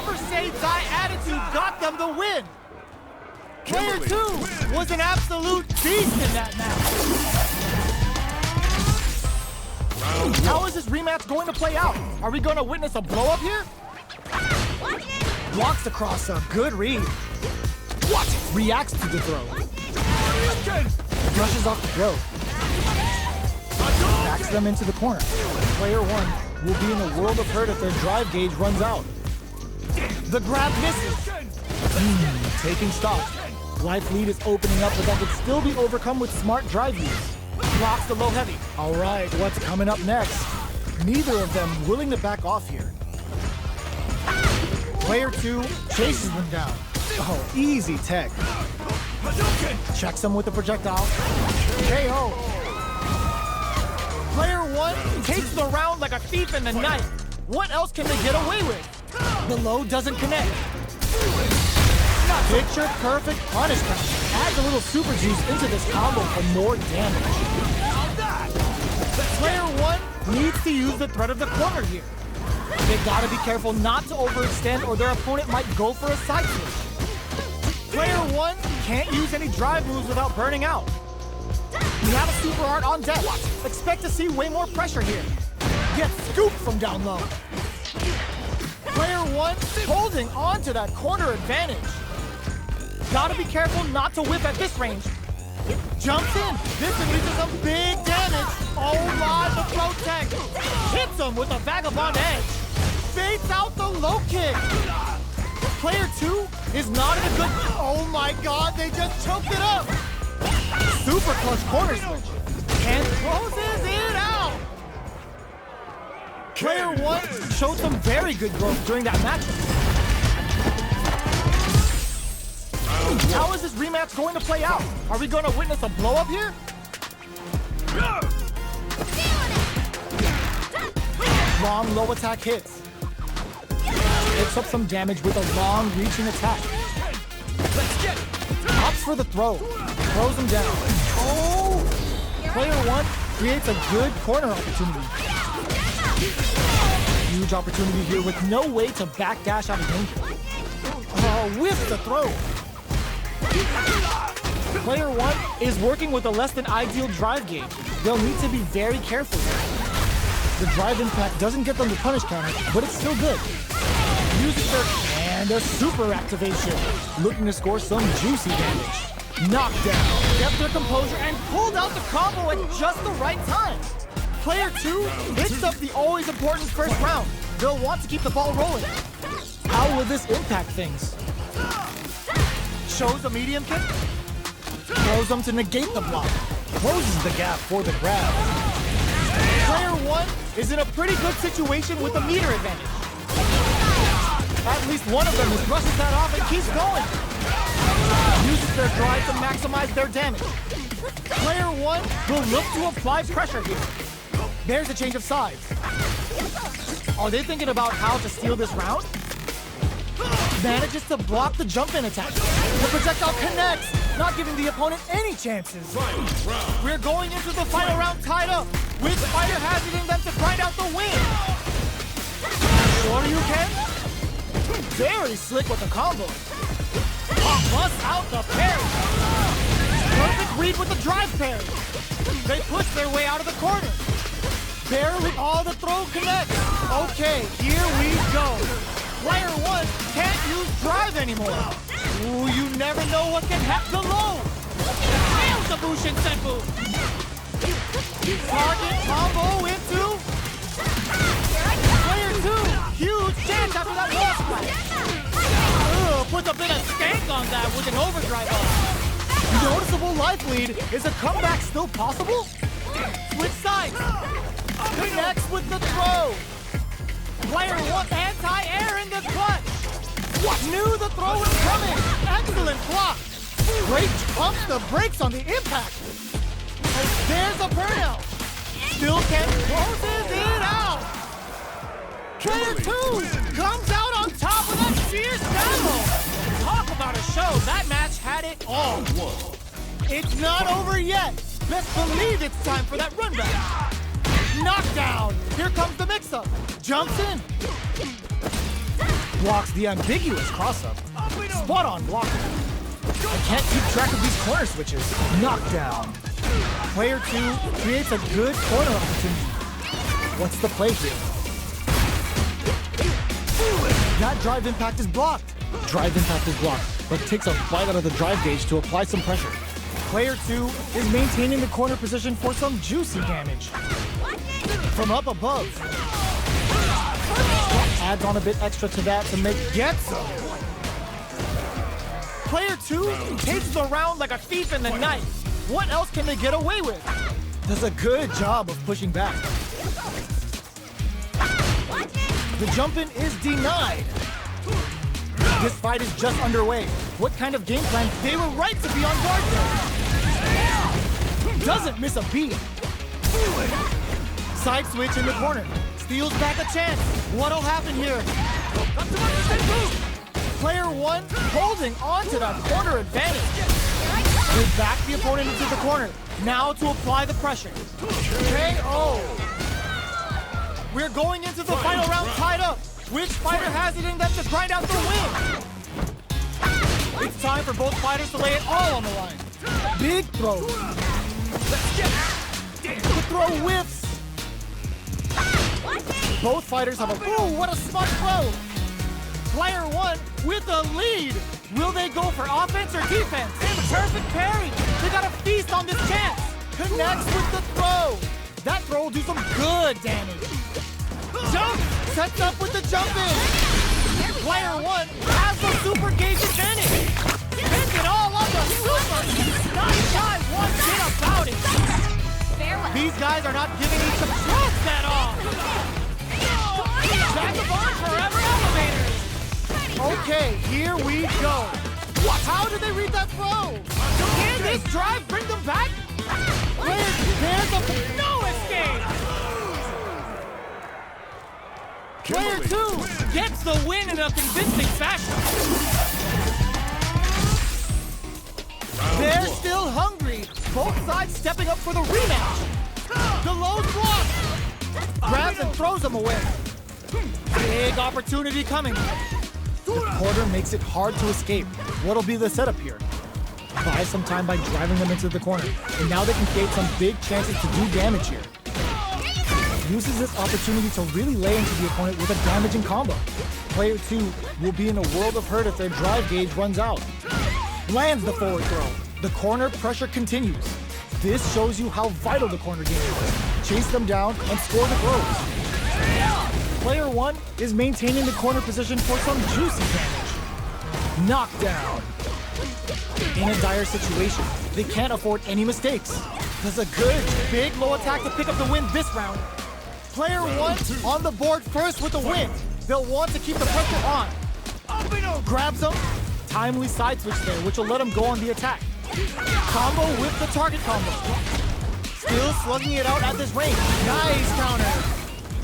never say die attitude got them the win. Player 2 was an absolute beast in that match. How is this rematch going to play out? Are we going to witness a blow-up here? Walks across a good read. What? Reacts to the throw. Brushes off the throw. Backs them into the corner. Player 1 will be in a world of hurt if their drive gauge runs out. The grab misses. Taking stock. Life lead is opening up, but that could still be overcome with smart drive use. Blocks the low heavy. All right, what's coming up next? Neither of them willing to back off here. Player 2 chases them down. Oh, easy tech. Checks them with the projectile. KO. Player 1 takes the round like a thief in the night. What else can they get away with? The low doesn't connect. Picture perfect punishment. Adds a little super juice into this combo for more damage. Player 1 needs to use the threat of the corner here. They gotta be careful not to overextend or their opponent might go for a side switch. Player 1 can't use any drive moves without burning out. We have a super art on deck. Expect to see way more pressure here. Gets scooped from down low. Player 1 holding on to that corner advantage. Gotta be careful not to whip at this range. Jumps in. This releases some big damage. Oh my, the throw tech. Hits him with a vagabond edge. Fades out the low kick. Player 2 is not in a good... Oh my god, they just choked it up. Super clutch corner switch. And closes it out. Player 1 showed some very good growth during that matchup. How is this rematch going to play out? Are we going to witness a blow-up here? Long low attack hits. Picks up some damage with a long reaching attack. Opts for the throw. Throws him down. Oh! Player 1 creates a good corner opportunity. Huge opportunity here with no way to backdash out of danger. Oh, whiffs the throw. Player 1 is working with a less than ideal drive gauge. They'll need to be very careful here. The drive impact doesn't get them the punish counter, but it's still good. Music search and a super activation. Looking to score some juicy damage. Knockdown. Kept their composure and pulled out the combo at just the right time. Player 2 picks up the always important first round. They'll want to keep the ball rolling. How will this impact things? Shows a medium kick. Throws them to negate the block. Closes the gap for the grab. Player 1 is in a pretty good situation with a meter advantage. At least one of them just brushes that off and keeps going. Uses their drive to maximize their damage. Player 1 will look to apply pressure here. There's a change of sides. Are they thinking about how to steal this round? Manages to block the jump-in attack. The projectile connects, not giving the opponent any chances. We're going into the final round tied up, with fighter hazarding them to grind out the win. Sure you can? Very slick with the combo. Bust out the parry. Perfect read with the drive parry. They push their way out of the corner. Barely all the throw connects. Okay, here we go. Player 1 can't use drive anymore. Ooh, you never know what can happen. The low. Nails the Bushin Senpu. Target combo into Player 2. Huge chance after that wall splash. Puts a bit of stank on that with an overdrive on. Noticeable life lead. Is a comeback still possible? Switch sides. Connects with the throw. Player 1 anti-air in the clutch. Knew the throw was coming. Excellent block. Great pumps the brakes on the impact. And there's a burnout. Still can't closes it out. Player 2 comes out on top of that fierce battle. Talk about a show. That match had it all. It's not over yet. Best believe it's time for that run back. Knockdown. Here comes the mix-up. Jumps in. blocks the ambiguous cross-up. Spot-on blocking. I can't keep track of these corner switches. Knockdown. Player 2 creates a good corner opportunity. What's the play here? That drive impact is blocked. Drive impact is blocked, but takes a bite out of the drive gauge to apply some pressure. Player 2 is maintaining the corner position for some juicy damage. From up above. Adds on a bit extra to that to make get some. Player 2 takes the round like a thief in the night. What else can they get away with? Does a good job of pushing back. The jump-in is denied. This fight is just underway. What kind of game plan? They were right to be on guard there. Doesn't miss a beat. Side switch in the corner. Steals back a chance. What'll happen here? Player 1 holding on to that corner advantage. They back the opponent into the corner. Now to apply the pressure. KO. We're going into the final round tied up. Which fighter has it in them to grind out the win? It's time for both fighters to lay it all on the line. Big throw. The throw whiffs. Both fighters have a... Ooh, what a smart throw. Player 1 with a lead. Will they go for offense or defense? Perfect parry. They got a feast on this chance. Connects with the throw. That throw will do some good damage. Jump! Sets up with the jump in. Player 1 has the super gauge advantage. Spins it all on the super. Not shy one bit about it. These guys are not giving each a trust at all. Vagabond forever elevators. Okay, here we go. What? How did they read that throw? Can this drive bring them back? There's no escape. Player 2 gets the win in a convincing fashion. They're still hungry. Both sides stepping up for the rematch. The low block. Grabs and throws them away. Big opportunity coming. The quarter makes it hard to escape. What'll be the setup here? Buy some time by driving them into the corner. And now they can create some big chances to do damage here. Uses this opportunity to really lay into the opponent with a damaging combo. Player 2 will be in a world of hurt if their drive gauge runs out. Lands the forward throw. The corner pressure continues. This shows you how vital the corner game is. Chase them down and score the throws. Player 1 is maintaining the corner position for some juicy damage. Knockdown. In a dire situation, they can't afford any mistakes. Does a good, big low attack to pick up the win this round. Player 1 on the board first with the win. They'll want to keep the pressure on. Grabs them. Timely side switch there, which will let him go on the attack. Combo with the target combo. Still slugging it out at this range. Nice counter.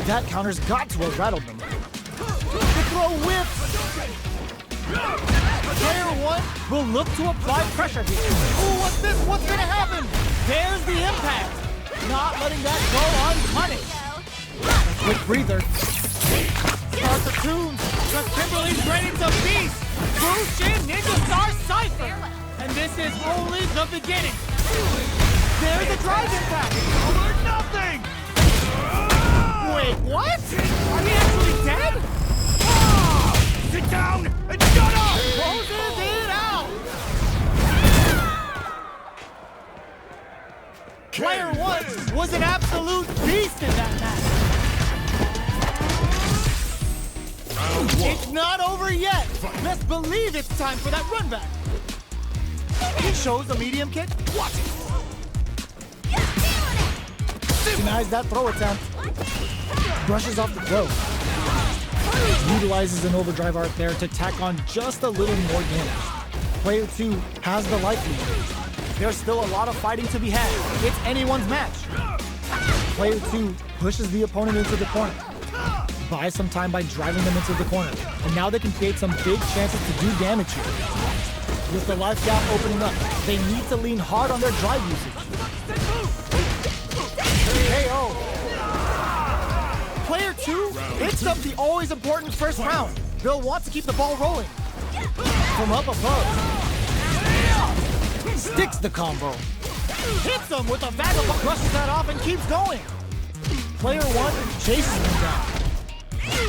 That counter's got to have rattled them. The throw whiffs. Player 1 will look to apply pressure here. Ooh, what's this? What's gonna happen? There's the impact. Not letting that go unpunished. A quick breather. Start the tunes. The Kimberly's ready to feast. Bushin Ninja Star Cypher. And this is only the beginning. There's the drive impact. Over nothing. Wait, what? Are they actually dead? Oh, sit down and shut up! Closes it out! Player 1 was an absolute beast in that match. It's not over yet. Let's believe it's time for that run back. He shows a medium kick. Watch it. Denies that throw attempt. Brushes off the throw. Utilizes an overdrive art there to tack on just a little more damage. Player 2 has the life lead. There's still a lot of fighting to be had. It's anyone's match. Player 2 pushes the opponent into the corner. Buys some time by driving them into the corner. And now they can create some big chances to do damage here. With the life gap opening up, they need to lean hard on their drive usage. KO. Player 2 hits up the always important first round. they'll want to keep the ball rolling. From up above. Sticks the combo. Hits him with a vagabond. Brushes that off and keeps going. Player 1 chases him down.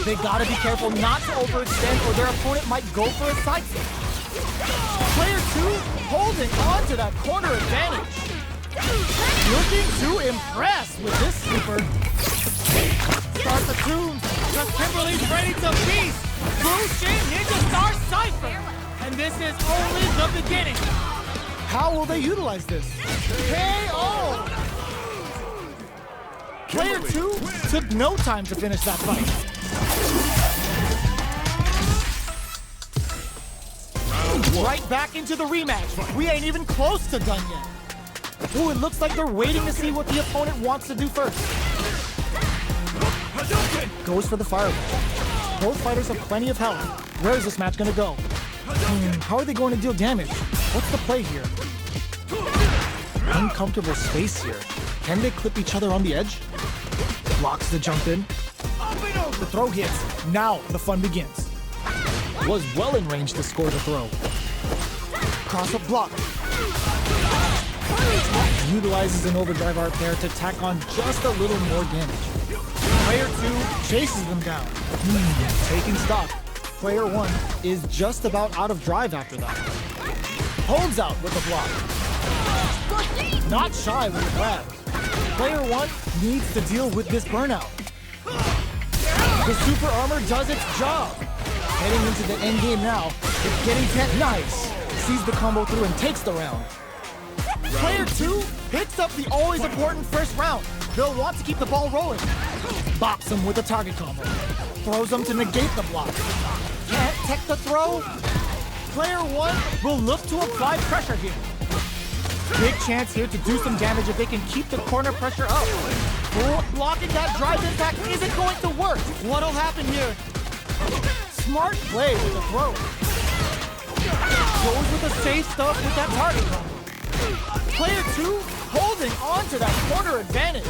They gotta be careful not to overextend or their opponent might go for a side switch. Player 2 holding on to that corner advantage. Looking to impress with this super. Start the tune. The Kimberly's ready to feast. Bushin Ninja Star Cypher. And this is only the beginning. How will they utilize this? KO! Player 2 took no time to finish that fight. Right back into the rematch. We ain't even close to done yet. Ooh, it looks like they're waiting to see what the opponent wants to do first. Goes for the fireball. Both fighters have plenty of health. Where is this match gonna go? How are they going to deal damage? What's the play here? Uncomfortable space here. Can they clip each other on the edge? Blocks the jump in. The throw hits. Now the fun begins. Was well in range to score the throw. Cross-up block. Utilizes an overdrive art there to tack on just a little more damage. Player 2 chases them down. Taking stock. Player 1 is just about out of drive after that. Holds out with the block. Not shy with the grab. Player 1 needs to deal with this burnout. The super armor does its job. Heading into the end game now. It's getting nice. Sees the combo through and takes the round. Player 2 picks up the always important first round. They'll want to keep the ball rolling. Bops him with a target combo. Throws him to negate the block. Can't tech the throw. Player 1 will look to apply pressure here. Big chance here to do some damage if they can keep the corner pressure up. Blocking that drive impact isn't going to work. What'll happen here? Smart play with the throw. Goes with the safe stuff with that target combo. Player 2 holding on to that corner advantage.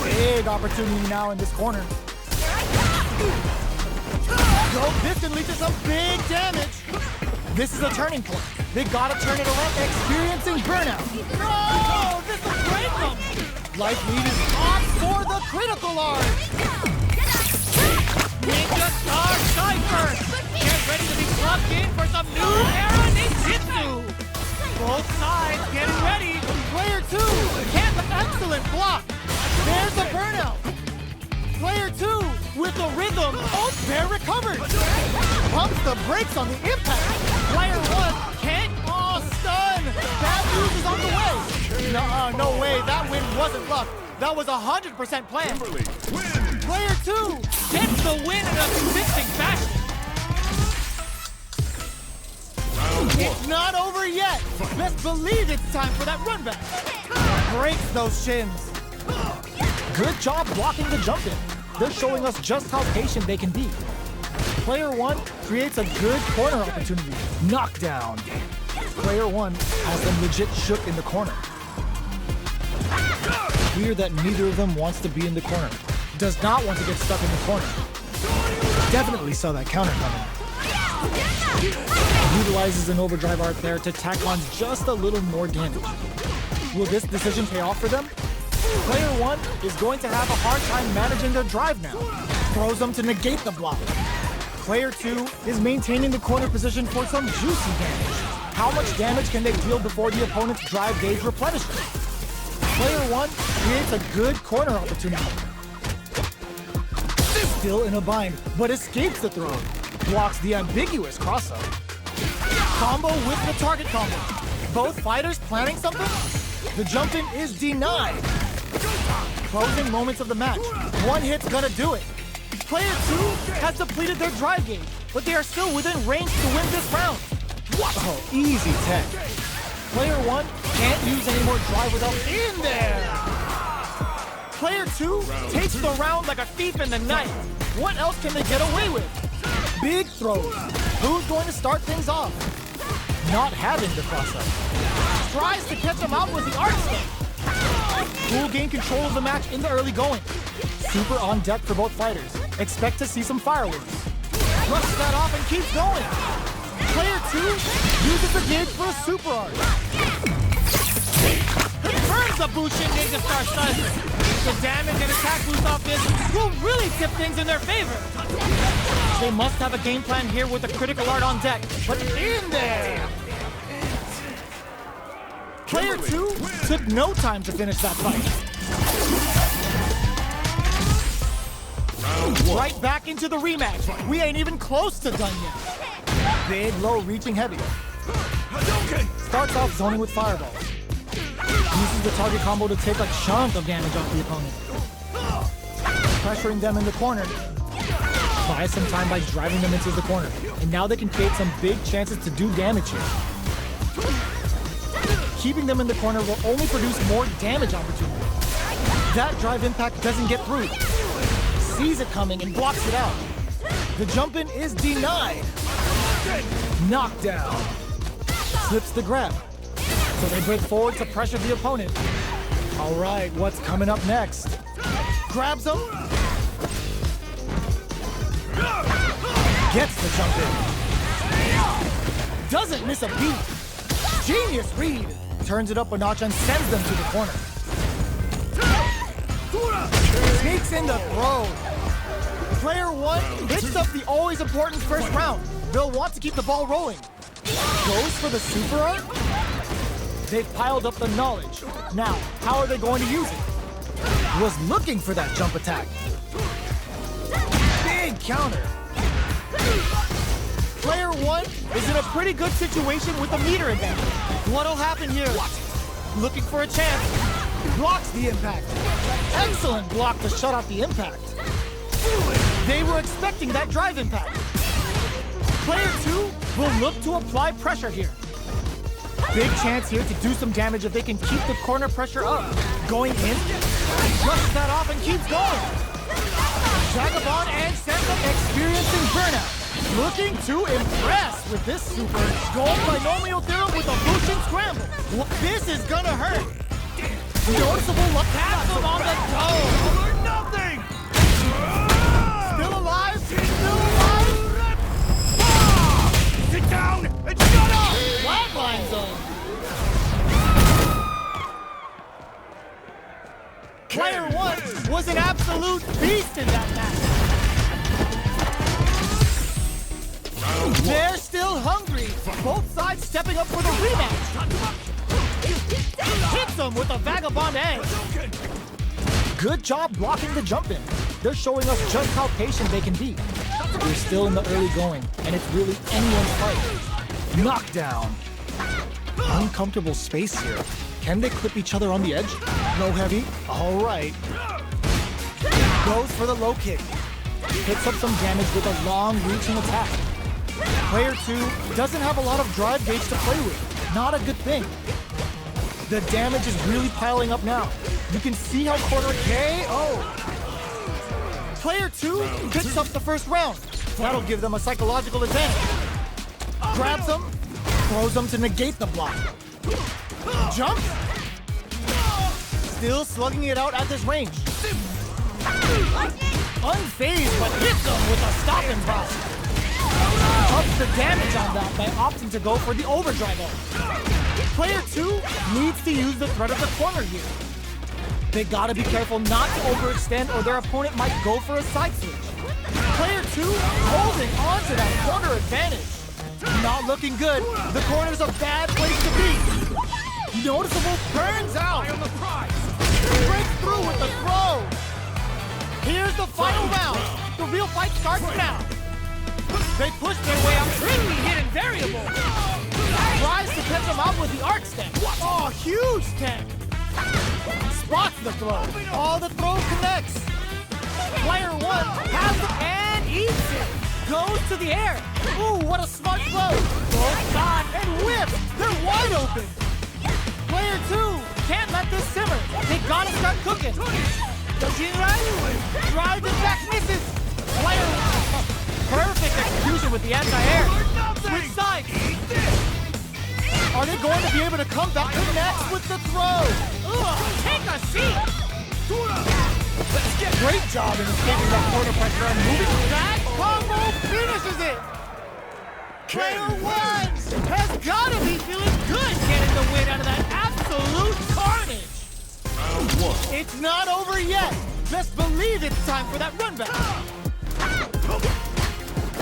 Big opportunity now in this corner. This can lead to some big damage. This is a turning point. They gotta turn it around, experiencing burnout. No! This will break them! Life lead is on for the critical art! Ninja Star Cypher! Get ready to be plugged in for some new era ninjutsu! Both sides getting ready. Player 2 can't excellent block. There's the burnout. Player 2 with the rhythm. Oh, they're recovered. Pumps the brakes on the impact. Player 1 can't. Oh, stun. Bad news is on the way. No way. That win wasn't luck. That was 100% planned. Player 2 gets the win in a convincing fashion. It's not over yet. Best believe it's time for that run back. Breaks those shins. Good job blocking the jump in. They're showing us just how patient they can be. Player 1 creates a good corner opportunity. Knockdown. Player 1 has them legit shook in the corner. Clear that neither of them wants to be in the corner. Does not want to get stuck in the corner. Definitely saw that counter coming. Utilizes an overdrive art there to tack on just a little more damage. Will this decision pay off for them? Player 1 is going to have a hard time managing their drive now. Throws them to negate the block. Player 2 is maintaining the corner position for some juicy damage. How much damage can they deal before the opponent's drive gauge replenishes? Player 1 creates a good corner opportunity. Still in a bind, but escapes the throw. Blocks the ambiguous cross-up. Combo with the target combo. Both fighters planning something? The jump-in is denied. Closing moments of the match. One hit's gonna do it. Player 2 has depleted their drive gauge, but they are still within range to win this round. Oh, easy tech. Player 1 can't use any more drive without in there. Player 2 takes the round like a thief in the night. What else can they get away with? Big throws. Who's going to start things off? Not having the cross-up. Tries to catch him out with the arc stick. Will gain control of the match in the early going. Super on deck for both fighters. Expect to see some fireworks. Brushes that off and keeps going. Player 2 uses the gauge for a super art. Confirms the Bushin Ninja Star Stun. The damage and attack boost off this will really tip things in their favor. They must have a game plan here with the critical art on deck, but in there! Player 2 took no time to finish that fight. Right back into the rematch. We ain't even close to done yet. Big, low, reaching heavy. Starts off zoning with fireballs. Uses the target combo to take a chunk of damage off the opponent. Pressuring them in the corner. Buys some time by driving them into the corner. And now they can create some big chances to do damage here. Keeping them in the corner will only produce more damage opportunities. That drive impact doesn't get through. Sees it coming and blocks it out. The jump-in is denied. Knockdown. Slips the grab. So they break forward to pressure the opponent. All right, what's coming up next? Grabs him. Gets the jump in. Doesn't miss a beat. Genius read. Turns it up a notch and sends them to the corner. Sneaks in the throw. Player 1 hits up the always important first round. They'll want to keep the ball rolling. Goes for the super art. They've piled up the knowledge. Now, how are they going to use it? Was looking for that jump attack. Big counter. Player 1 is in a pretty good situation with a meter advantage. What'll happen here? Looking for a chance. Blocks the impact. Excellent block to shut out the impact. They were expecting that drive impact. Player 2 will look to apply pressure here. Big chance here to do some damage if they can keep the corner pressure up. Going in, brushes that off and keeps going. Vagabond and sends up experiencing burnout. Looking to impress with this super. Going binomial theorem with a Bushin scramble. Well, this is gonna hurt. Noticeable luck taps him on the toe. Or nothing! Still alive? Still alive? Sit down and shut up! Flatline zone. Player 1 was an absolute beast in that match. They're still hungry. Both sides stepping up for the rematch. Hits them with a vagabond edge. Good job blocking the jump in. They're showing us just how patient they can be. We're still in the early going, and it's really anyone's fight. Knockdown. Uncomfortable space here. Can they clip each other on the edge? Low heavy. All right. Goes for the low kick. Hits up some damage with a long reaching attack. Player 2 doesn't have a lot of drive gauge to play with. Not a good thing. The damage is really piling up now. You can see how corner KO. Player 2 picks up the first round. That'll give them a psychological advantage. Grabs them, throws them to negate the block. Jump. Still slugging it out at this range. Unfazed, but hits them with a stop and pop. Ups the damage on that by opting to go for the overdrive ult. Player 2 needs to use the threat of the corner here. They gotta be careful not to overextend or their opponent might go for a side switch. Player 2 holding on to that corner advantage. Not looking good. The corner's a bad place to be. Noticeable burns out. Breaks through with the throw. Here's the final round. The real fight starts now. They push their way up. Tricky hidden variable. Tries to catch them out with the arc step. Oh, huge tech. Spots the throw. Oh, the throw connects. Player 1 has it and eats it. Goes to the air. Ooh, what a smart throw. Both shot and whip. They're wide open. Player 2 can't let this simmer. They gotta start cooking. Dojinrai drives it back, misses. Player 1. Perfect execution with the anti-air. Switch sides. Are they going to be able to come back? Connects with the throw. Ugh, take a seat. Great job in escaping that corner pressure and moving. That combo finishes it. Player 1 has got to be feeling good getting the win out of that absolute carnage. Round 1. It's not over yet. Best believe it's time for that run back.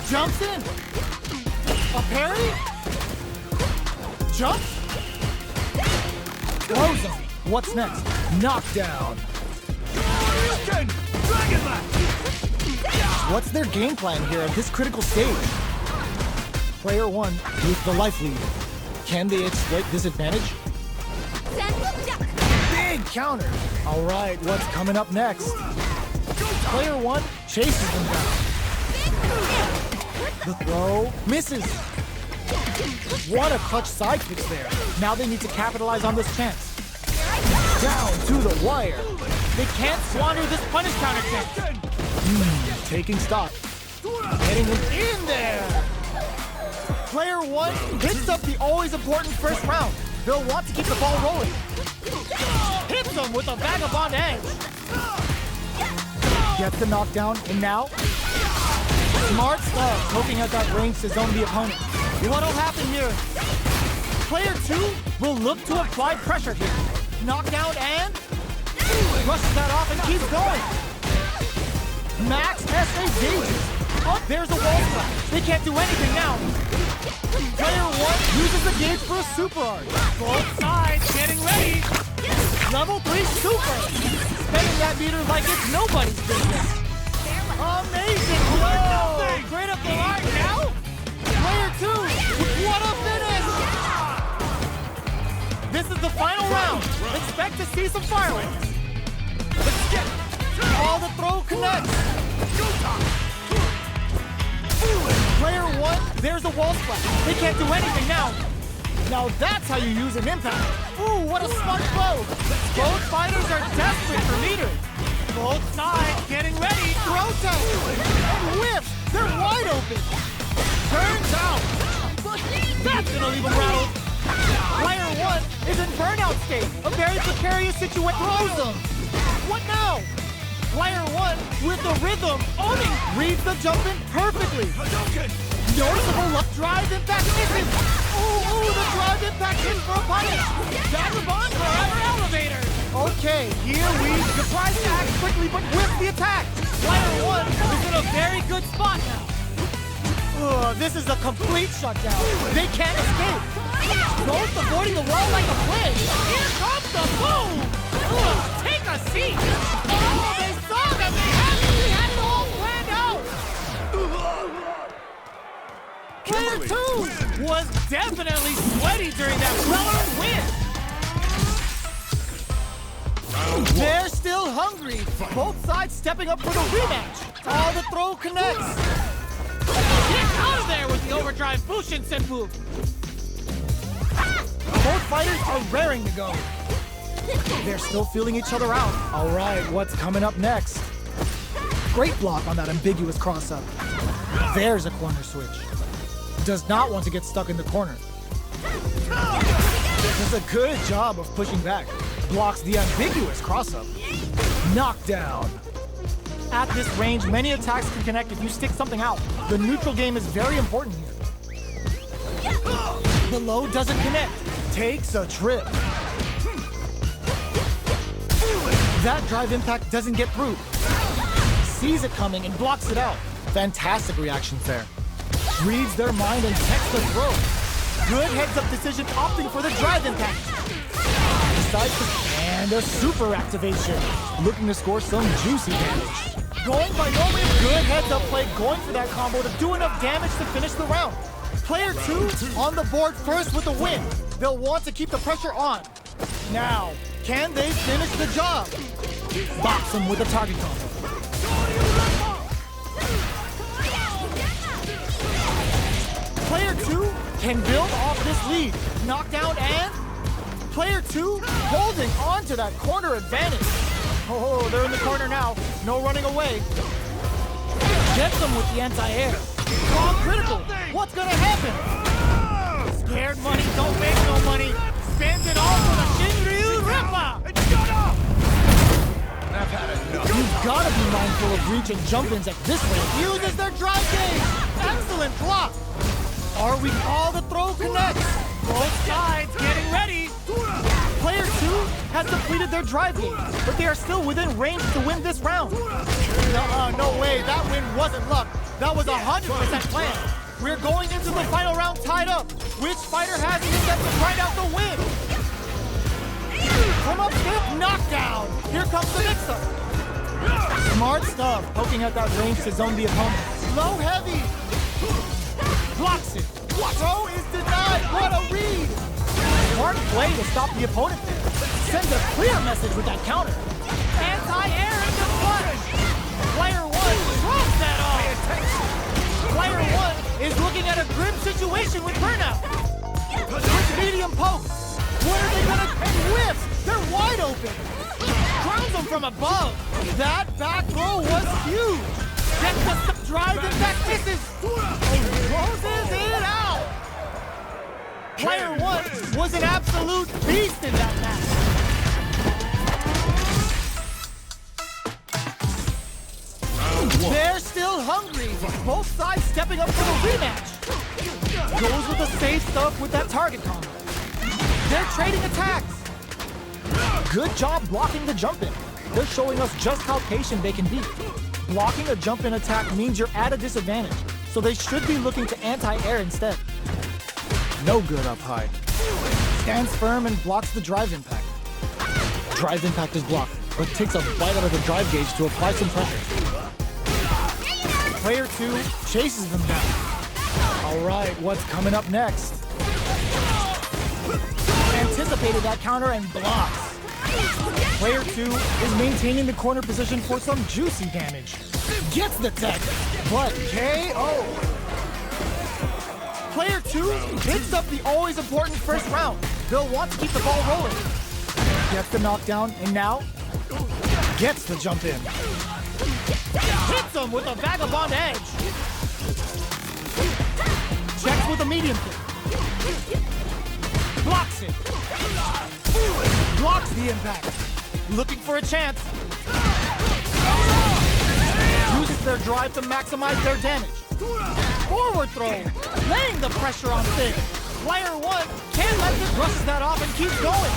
Jumps in. A parry. Jumps. Throws him. What's next? Knockdown. Dragon Lash! What's their game plan here at this critical stage? Player 1 with the life lead. Can they exploit this advantage? Big counter. All right, what's coming up next? Player 1 chases them down. The throw misses. What a clutch side pitch there. Now they need to capitalize on this chance. Down to the wire. They can't squander this punish counter chance. Taking stock. Getting him in there. Player 1 hits up the always important first round. They'll want to keep the ball rolling. Hits him with a vagabond edge. Gets the knockdown, and now smart stuff, poking at that range to zone the opponent. What'll happen here? Player 2 will look to apply pressure here. Knockdown and brushes that off and keeps going. Max SA gauges. Oh, there's a wall slap. They can't do anything now. Player 1 uses the gauge for a super art. Both sides getting ready. Level 3 super. Spending that meter like it's nobody's business. Amazing blow. Great up the line now. Player 2, what a finish. This is the final round. Expect to see some fireworks. Let's get it. All the throw connects. Player 1, there's a wall splash. They can't do anything now. Now that's how you use an impact. Ooh, what a smart blow. Both fighters are desperate for meters. Both sides getting ready. Throw test. And whips. They're wide open. Turns out. That's gonna leave him rattled. Player 1 is in burnout state. A very precarious situation. Throws him. What now? Player 1 with the rhythm owning. Reads the jump in perfectly. Noticeable luck. Drive impact misses. Ooh, the drive impact hits for a punish. Vagabond forever elevator. Okay, here we surprise to act quickly but whip the attack. Player 1 is in a very good spot now. This is a complete shutdown. They can't escape. Both avoiding the wall like a plague. Here comes the boom. Take a seat. Oh, they saw that they had it all planned out. Player 2 was definitely sweaty during that well-earned win. They're still hungry. Both sides stepping up for the rematch. Oh, the throw connects. Get out of there with the overdrive Bushin Senpu. Both fighters are raring to go. They're still feeling each other out. All right, what's coming up next? Great block on that ambiguous cross-up. There's a corner switch. Does not want to get stuck in the corner. Does a good job of pushing back. Blocks the ambiguous cross-up. Knockdown. At this range, many attacks can connect if you stick something out. The neutral game is very important here. The low doesn't connect. Takes a trip. That drive impact doesn't get through. Sees it coming and blocks it out. Fantastic reactions there. Reads their mind and checks the throw. Good heads-up decision opting for the drive impact. And a super activation. Looking to score some juicy damage. Going by no way, good heads-up play, going for that combo to do enough damage to finish the round. Player 2 on the board first with the win. They'll want to keep the pressure on. Now, can they finish the job? Box him with a target combo. Player 2 can build off this lead. Knockdown and player 2 holding on to that corner advantage. Oh, they're in the corner now. No running away. Gets them with the anti-air. Strong critical. What's gonna happen? Scared money don't make no money. Spends it all for the Shinryu Rippa. Shut up! I've had enough. You've gotta be mindful of reach and jump-ins at this rate. Uses their drive gauge. Excellent block. Are we all the throw connects? Both sides getting ready. Player 2 has depleted their drive gauge, but they are still within range to win this round. No way, that win wasn't luck. That was 100% planned. We're going into the final round tied up. Which fighter has it in them to grind out the win? Come up, skip, knockdown. Here comes the mix-up. Smart stuff, poking at that range to zone the opponent. Low heavy. Blocks it. Throw is denied. What a read. Smart play to stop the opponent there. Sends a clear message with that counter. Anti-air in the punch. Player 1 drops that off. Player 1 is looking at a grim situation with burnout. With medium poke. What are they gonna whip? They're wide open. Grounds them from above. That back row was huge. Gets the drive and back misses. Closes it out. Player 1 was an absolute beast in that match. They're still hungry. Both sides stepping up for the rematch. Goes with the safe stuff with that target combo. They're trading attacks. Good job blocking the jump-in. They're showing us just how patient they can be. Blocking a jump-in attack means you're at a disadvantage, so they should be looking to anti-air instead. No good up high. Stands firm and blocks the drive impact. Drive impact is blocked, but takes a bite out of the drive gauge to apply some pressure. Player 2 chases them down. All right, what's coming up next? Anticipated that counter and blocks. Player 2 is maintaining the corner position for some juicy damage. Gets the tech, but KO. Player 2 picks up the always important first round. They'll want to keep the ball rolling. Gets the knockdown, and now gets the jump in. Hits him with a vagabond edge. Checks with a medium kick. Blocks it. Blocks the impact. Looking for a chance. Uses their drive to maximize their damage. Forward throw. Laying the pressure on Thick. Player 1 can't let this rushes that off and keeps going.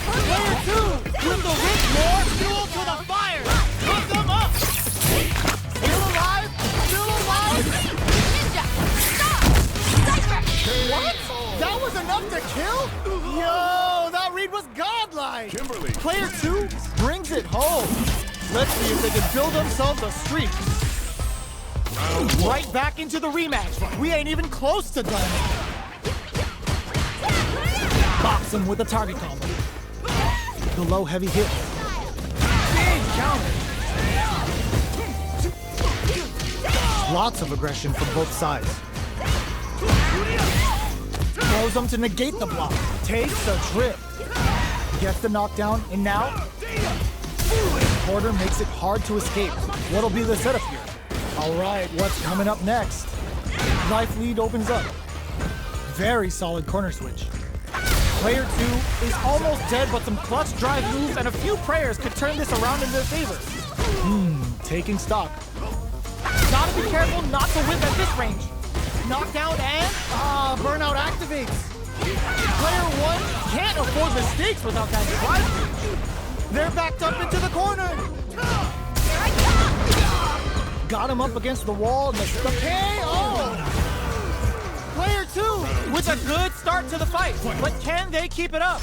Player 2 with the hit more fuel to the fire. Put them up. Still alive. Still alive. Ninja, stop! What? That was enough to kill? Yo, that read was godlike. Kimberly. Player 2 brings it home. Let's see if they can build themselves a streak. Right back into the rematch. We ain't even close to done. Box him with a target combo. The low heavy hit. Big counter. Lots of aggression from both sides. Throws them to negate the block. Takes a trip. Gets the knockdown, and now Porter makes it hard to escape. What'll be the setup here? All right, what's coming up next? Life lead opens up. Very solid corner switch. Player 2 is almost dead, but some clutch drive moves and a few prayers could turn this around in their favor. Taking stock. Gotta be careful not to whip at this range. Knockdown and burnout activates. Player 1 can't afford mistakes without that drive. They're backed up into the corner. Got him up against the wall and the KO. Player 2 with a good start to the fight, but can they keep it up?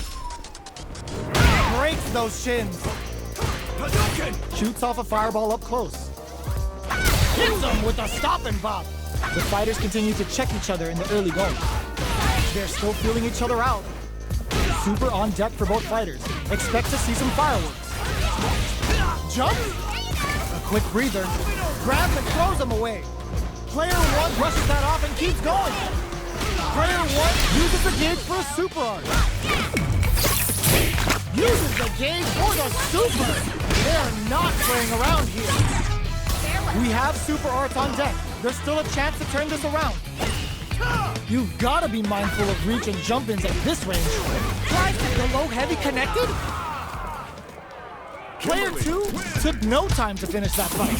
Breaks those shins. Shoots off a fireball up close. Hits him with a stop and bop. The fighters continue to check each other in the early going. They're still feeling each other out. Super on deck for both fighters. Expect to see some fireworks. Jump. A quick breather. Grabs and throws him away. Player 1 brushes that off and keeps going. Player 1 uses the gauge for a super art. Uses the gauge for the super. They're not playing around here. We have super arts on deck. There's still a chance to turn this around. You've got to be mindful of reach and jump-ins at this range. Tries to the low heavy connected? Player 2 took no time to finish that fight.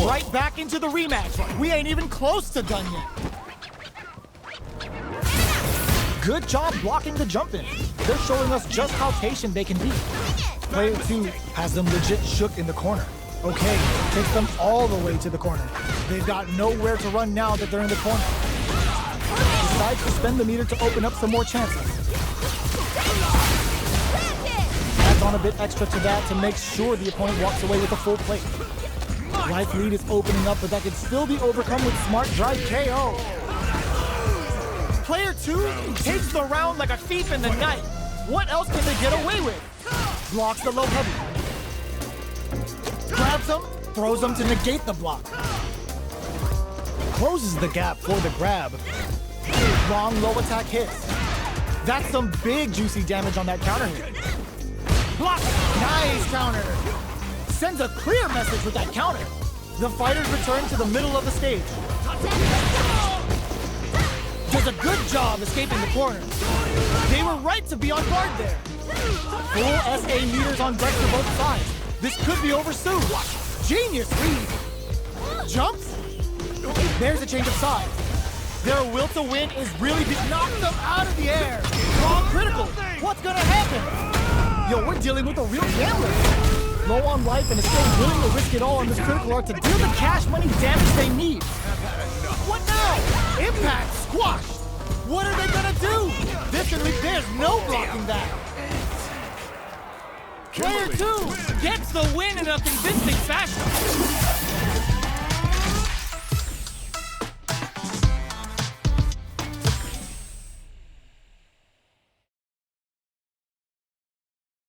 Right back into the rematch. We ain't even close to done yet. Good job blocking the jump in. They're showing us just how patient they can be. Player 2 has them legit shook in the corner. Okay, takes them all the way to the corner. They've got nowhere to run now that they're in the corner. Decides to spend the meter to open up some more chances. Adds on a bit extra to that to make sure the opponent walks away with a full plate. Life lead is opening up, but that can still be overcome with smart drive KO. Player 2 takes the round like a thief in the night. What else can they get away with? Blocks the low heavy. Grabs him, throws him to negate the block. Closes the gap for the grab. Long low attack hits. That's some big juicy damage on that counter hit. Block! Nice counter! Sends a clear message with that counter. The fighters return to the middle of the stage. Does a good job escaping the corner. They were right to be on guard there. Full SA meters on deck for both sides. This could be over soon. Genius read. Jumps. There's a change of sides. Their will to win is really big. Knock them out of the air. Wrong critical. What's gonna happen? Yo, we're dealing with a real gambler. Low on life and is still willing to risk it all on this critical art to deal the cash money damage they need. What now? Impact squashed. What are they gonna do? There's no blocking that. Player 2 gets the win in a convincing fashion.